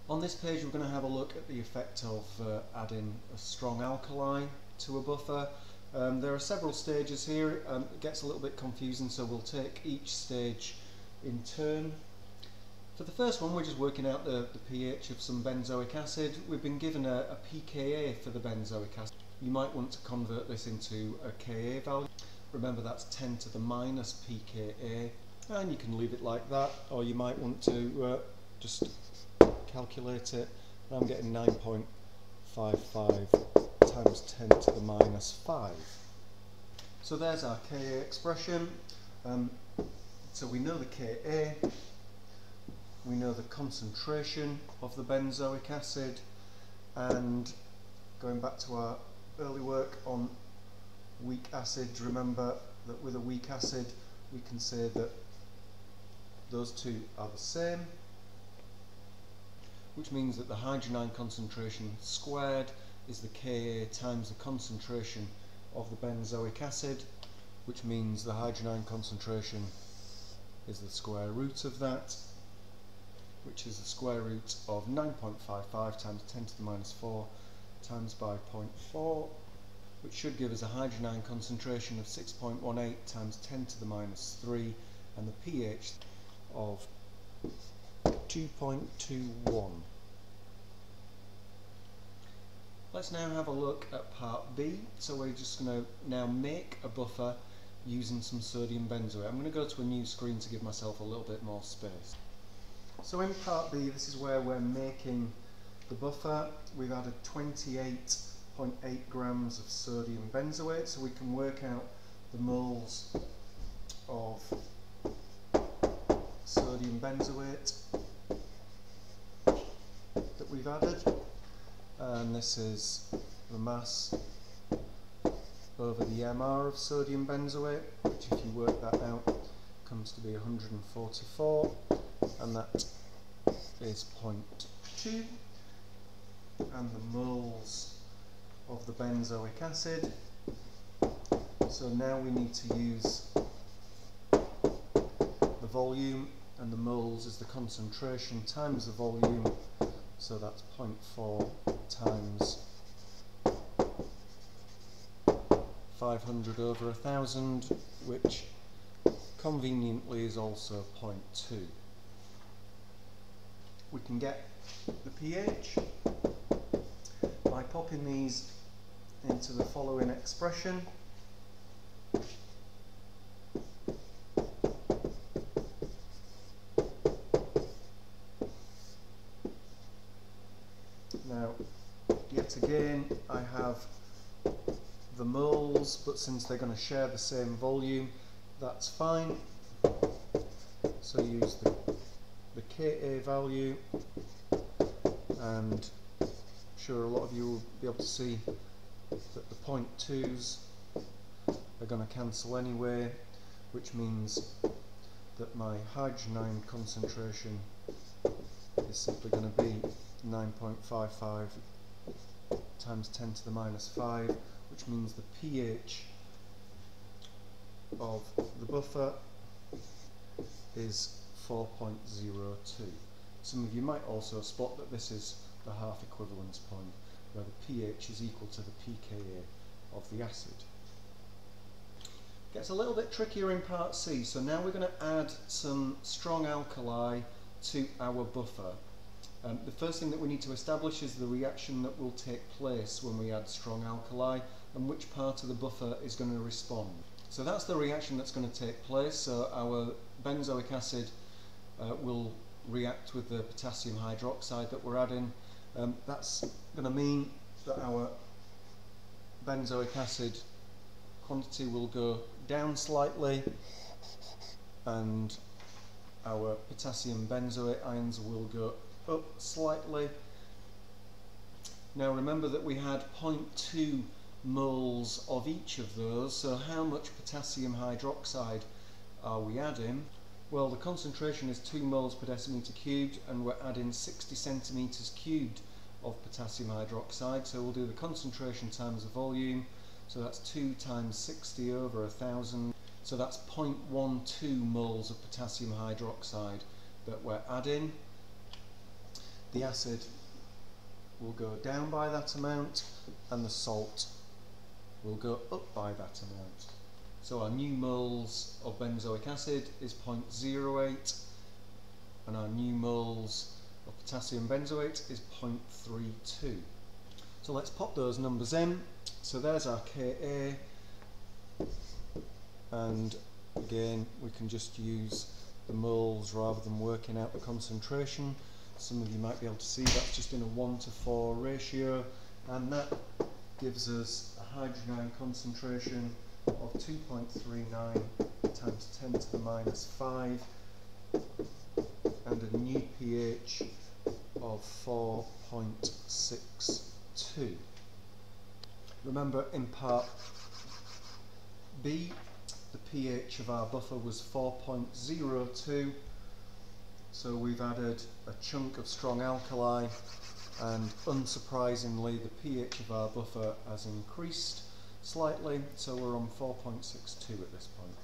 On this page we're going to have a look at the effect of adding a strong alkali to a buffer. There are several stages here. It gets a little bit confusing, so we'll take each stage in turn. For the first one, we're just working out the pH of some benzoic acid. We've been given a pKa for the benzoic acid. You might want to convert this into a Ka value. Remember, that's 10 to the minus pKa, and you can leave it like that, or you might want to just calculate it. I'm getting 9.55 times 10 to the minus 5. So there's our Ka expression. So we know the Ka, we know the concentration of the benzoic acid, and going back to our early work on weak acids, remember that with a weak acid we can say that those two are the same, which means that the hydrogen ion concentration squared is the Ka times the concentration of the benzoic acid, which means the hydrogen ion concentration is the square root of that, which is the square root of 9.55 times 10 to the minus 4 times by 0.4, which should give us a hydrogen ion concentration of 6.18 times 10 to the minus 3 and the pH of 2.21. Let's now have a look at part B. So we're just going to now make a buffer using some sodium benzoate. I'm going to go to a new screen to give myself a little bit more space. So in part B, this is where we're making the buffer. We've added 28.8 grams of sodium benzoate, so we can work out the moles of sodium benzoate that we've added. And this is the mass over the MR of sodium benzoate, which if you work that out comes to be 144, and that is 0.2, and the moles of the benzoic acid. So now we need to use the volume, and the moles is the concentration times the volume, so that's 0.4 times 500 over 1000, which conveniently is also 0.2. We can get the pH by popping these into the following expression. Now, yet again, I have the moles, but since they're going to share the same volume, that's fine. So use the Ka value, and I'm sure a lot of you will be able to see that the 0.2s are going to cancel anyway, which means that my hydrogen ion concentration is simply going to be 9.55 times 10 to the minus 5, which means the pH of the buffer is 4.02. Some of you might also spot that this is the half equivalence point, where the pH is equal to the pKa of the acid. Gets a little bit trickier in part C, so now we're going to add some strong alkali to our buffer. The first thing that we need to establish is the reaction that will take place when we add strong alkali, and which part of the buffer is going to respond. So that's the reaction that's going to take place. So our benzoic acid will react with the potassium hydroxide that we're adding. That's going to mean that our benzoic acid quantity will go down slightly, and our potassium benzoate ions will go up slightly. Now remember that we had 0.2 moles of each of those, so how much potassium hydroxide are we adding? Well, the concentration is 2 moles per decimeter cubed, and we're adding 60 centimeters cubed of potassium hydroxide, so we'll do the concentration times the volume, so that's 2 times 60 over 1000, so that's 0.12 moles of potassium hydroxide that we're adding. the acid will go down by that amount and the salt will go up by that amount. So our new moles of benzoic acid is 0.08 and our new moles of potassium benzoate is 0.32. So let's pop those numbers in. So there's our Ka, and again we can just use the moles rather than working out the concentration. Some of you might be able to see that's just in a 1:4 ratio, and that gives us a hydrogen ion concentration of 2.39 times 10 to the minus 5 and a new pH of 4.62. Remember, in part B the pH of our buffer was 4.02, so we've added a chunk of strong alkali, and unsurprisingly the pH of our buffer has increased slightly, so we're on 4.62 at this point.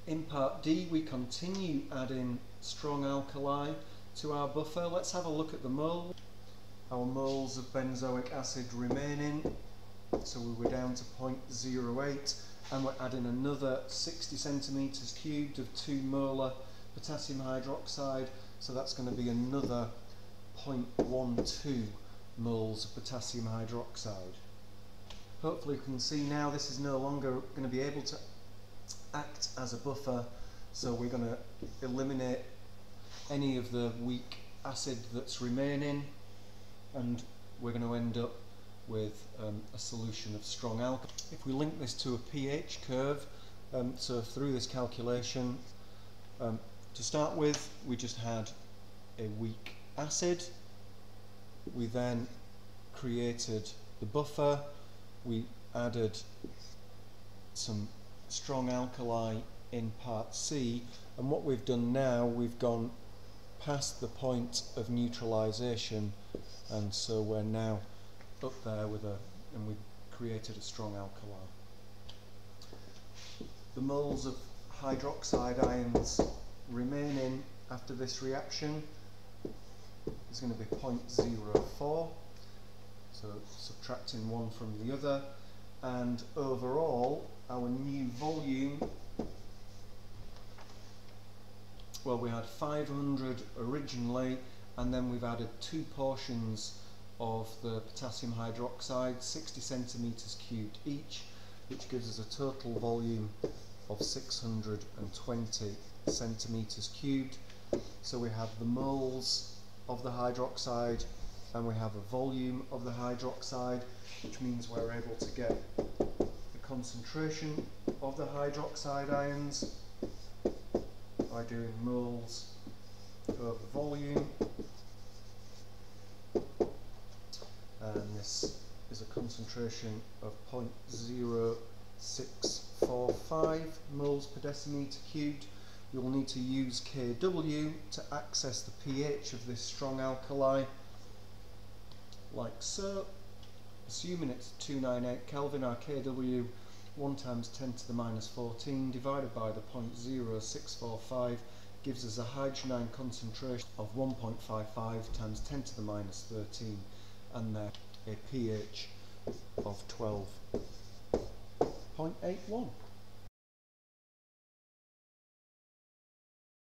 In part D we continue adding strong alkali to our buffer. Let's have a look at the moles. Our moles of benzoic acid remaining, so we were down to 0.08, and we're adding another 60 centimetres cubed of 2 molar potassium hydroxide, so that's going to be another 0.12 moles of potassium hydroxide. Hopefully you can see now this is no longer going to be able to act as a buffer, so we're going to eliminate any of the weak acid that's remaining, and we're going to end up with a solution of strong alkali. If we link this to a pH curve, so through this calculation, to start with we just had a weak acid, we then created the buffer, we added some strong alkali in part C, and what we've done now, we've gone past the point of neutralisation, and so we're now up there with and we've created a strong alkali. The moles of hydroxide ions remaining after this reaction is going to be 0.04, so subtracting one from the other, and overall our new volume, well, we had 500 originally, and then we've added 2 portions of the potassium hydroxide, 60 centimetres cubed each, which gives us a total volume of 620 centimetres cubed. So we have the moles of the hydroxide and we have a volume of the hydroxide, which means we're able to get the concentration of the hydroxide ions by doing moles over volume, and this is a concentration of 0.0645 moles per decimetre cubed. You'll need to use Kw to access the pH of this strong alkali, like so. Assuming it's 298 Kelvin, our Kw 1 times 10 to the minus 14 divided by the 0.0645 gives us a hydrogen ion concentration of 1.55 times 10 to the minus 13, and then a pH of 12.81.